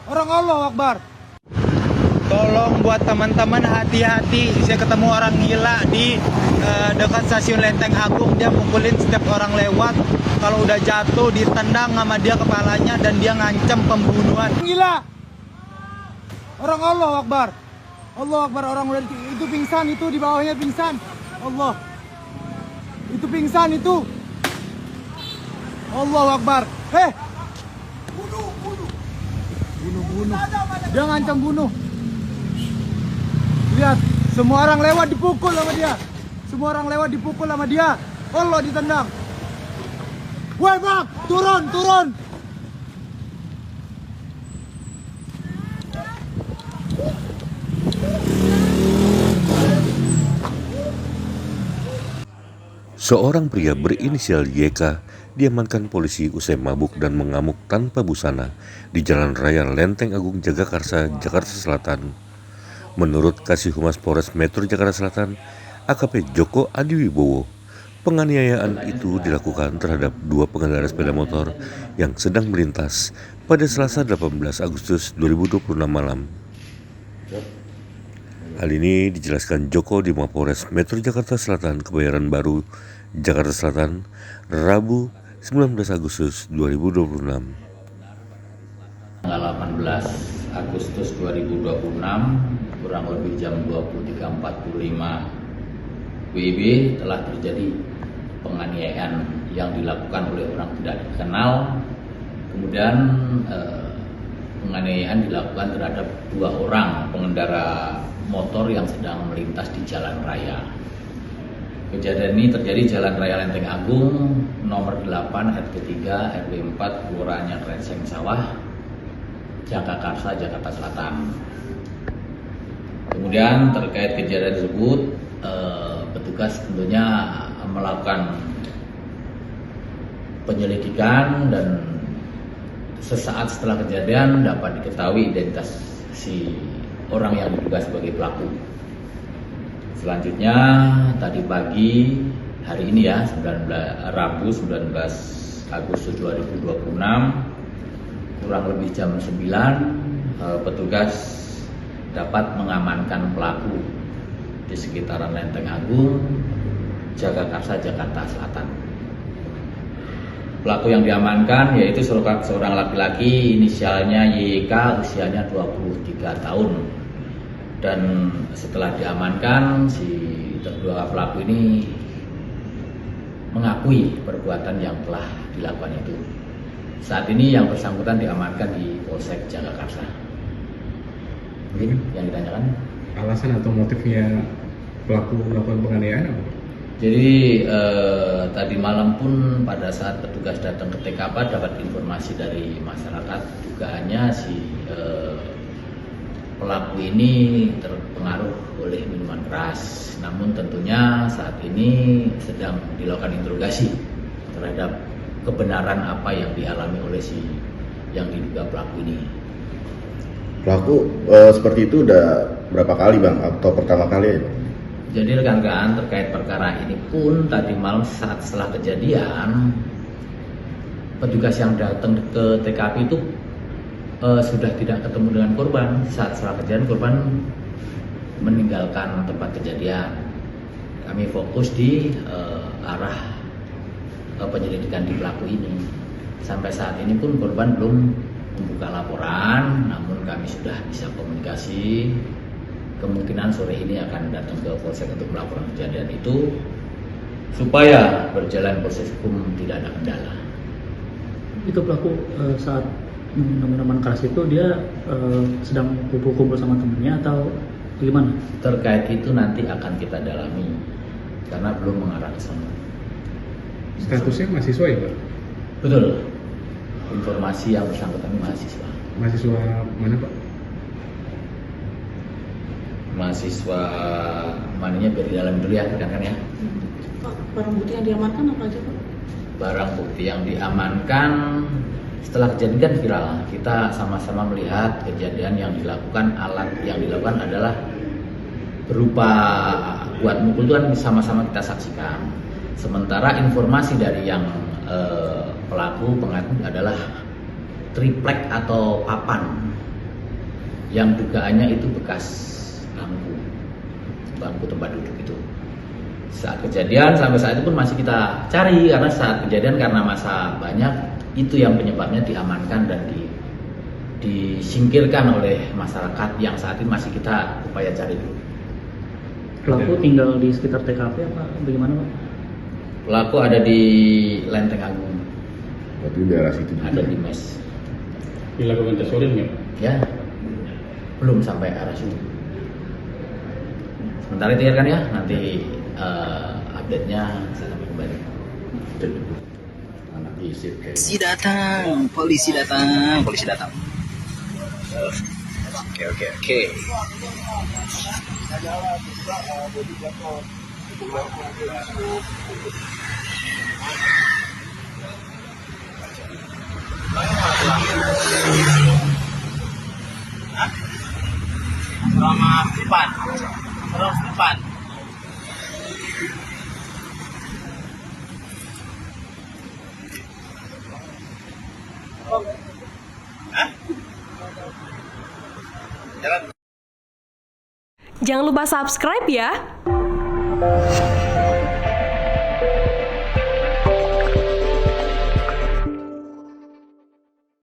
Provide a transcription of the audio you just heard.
Orang Allah Akbar. Tolong buat teman-teman hati-hati. Saya ketemu orang gila di dekat stasiun Lenteng Agung. Dia mukulin setiap orang lewat. Kalau udah jatuh ditendang sama dia kepalanya dan dia ngancam pembunuhan. Gila. Orang Allah Akbar. Allah Akbar, orang udah itu pingsan, itu di bawahnya pingsan. Allah. Itu pingsan itu. Allah Akbar. Bunuh. Dia ngancam bunuh. Lihat, semua orang lewat dipukul sama dia. Semua orang lewat dipukul sama dia. Allah ditendang. Woi bang, turun. Seorang pria berinisial YK diamankan polisi usai mabuk dan mengamuk tanpa busana di Jalan Raya Lenteng Agung Jagakarsa, Jakarta Selatan. Menurut Kasih Humas Polres Metro Jakarta Selatan, AKP Joko Adiwibowo, penganiayaan itu dilakukan terhadap dua pengendara sepeda motor yang sedang melintas pada Selasa 18 Agustus 2026 malam. Hal ini dijelaskan Joko di Mapolres Metro Jakarta Selatan, Kebayoran Baru, Jakarta Selatan, Rabu 19 Agustus 2026. Tanggal 18 Agustus 2026, kurang lebih jam 23.45 WIB telah terjadi penganiayaan yang dilakukan oleh orang tidak dikenal. Kemudian penganiayaan dilakukan terhadap dua orang pengendara motor yang sedang melintas di jalan raya. Kejadian ini terjadi di Jalan Raya Lenteng Agung nomor 8 RT 3 RW 4 Kelurahan Renseng Sawah, Jagakarsa, Jakarta Selatan. Kemudian terkait kejadian tersebut, petugas tentunya melakukan penyelidikan dan sesaat setelah kejadian dapat diketahui identitas si orang yang diduga sebagai pelaku. Selanjutnya tadi pagi hari ini ya, Rabu 19 Agustus 2026 kurang lebih jam 9, petugas dapat mengamankan pelaku di sekitaran Lenteng Agung, Jagakarsa, Jakarta Selatan. Pelaku yang diamankan yaitu seorang laki-laki, inisialnya YK, usianya 23 tahun. Dan setelah diamankan, si terduga pelaku ini mengakui perbuatan yang telah dilakukan itu. Saat ini yang bersangkutan diamankan di Polsek Jagakarsa. Yang ditanyakan? Alasan atau motifnya pelaku melakukan penganiayaan apa? Jadi tadi malam pun pada saat petugas datang ke TKP dapat informasi dari masyarakat, dugaannya si pelaku ini terpengaruh oleh minuman keras. Namun tentunya saat ini sedang dilakukan interogasi terhadap kebenaran apa yang dialami oleh si yang diduga pelaku ini. Pelaku seperti itu udah berapa kali bang, atau pertama kali ya? Jadi rekan-rekan terkait perkara ini pun tadi malam saat setelah kejadian, petugas yang datang ke TKP itu sudah tidak ketemu dengan korban. Saat setelah kejadian korban meninggalkan tempat kejadian. Kami fokus di arah penyelidikan di pelaku ini. Sampai saat ini pun korban belum membuka laporan, namun kami sudah bisa komunikasi. Kemungkinan sore ini akan datang ke Polsek untuk melaporkan kejadian itu supaya berjalan proses hukum tidak ada kendala. Itu pelaku saat minuman keras itu dia sedang kumpul-kumpul sama temennya atau gimana? Terkait itu nanti akan kita dalami karena belum mengarah ke sana. Statusnya mahasiswa ya Pak? Betul. Informasi yang bersangkutan mahasiswa. Mahasiswa mana Pak? Mahasiswa mananya biar di dalam dulu ya, kan ya. Pak, barang bukti yang diamankan apa aja Pak? Barang bukti yang diamankan setelah kejadian kan viral. Kita sama-sama melihat kejadian yang dilakukan, alat yang dilakukan adalah berupa buat mukul itu kan sama-sama kita saksikan. Sementara informasi dari yang pelaku pengaku adalah triplek atau papan yang dugaannya itu bekas bangku tempat duduk itu. Saat kejadian sampai saat itu pun masih kita cari, karena saat kejadian karena masa banyak, itu yang penyebabnya diamankan dan disingkirkan oleh masyarakat yang saat ini masih kita upaya cari dulu. Pelaku tinggal di sekitar TKP apa bagaimana Pak? Pelaku ada di Lenteng Agung, Berarti di daerah situ juga. ada di mes. Dilakukan tes urin nggak? Ya, belum sampai arah situ. Sementara itu ya kan ya, nanti update-nya saya sampai kembali. Anak isip kayak Polisi datang. Oke. Terus depan. Jangan lupa subscribe ya.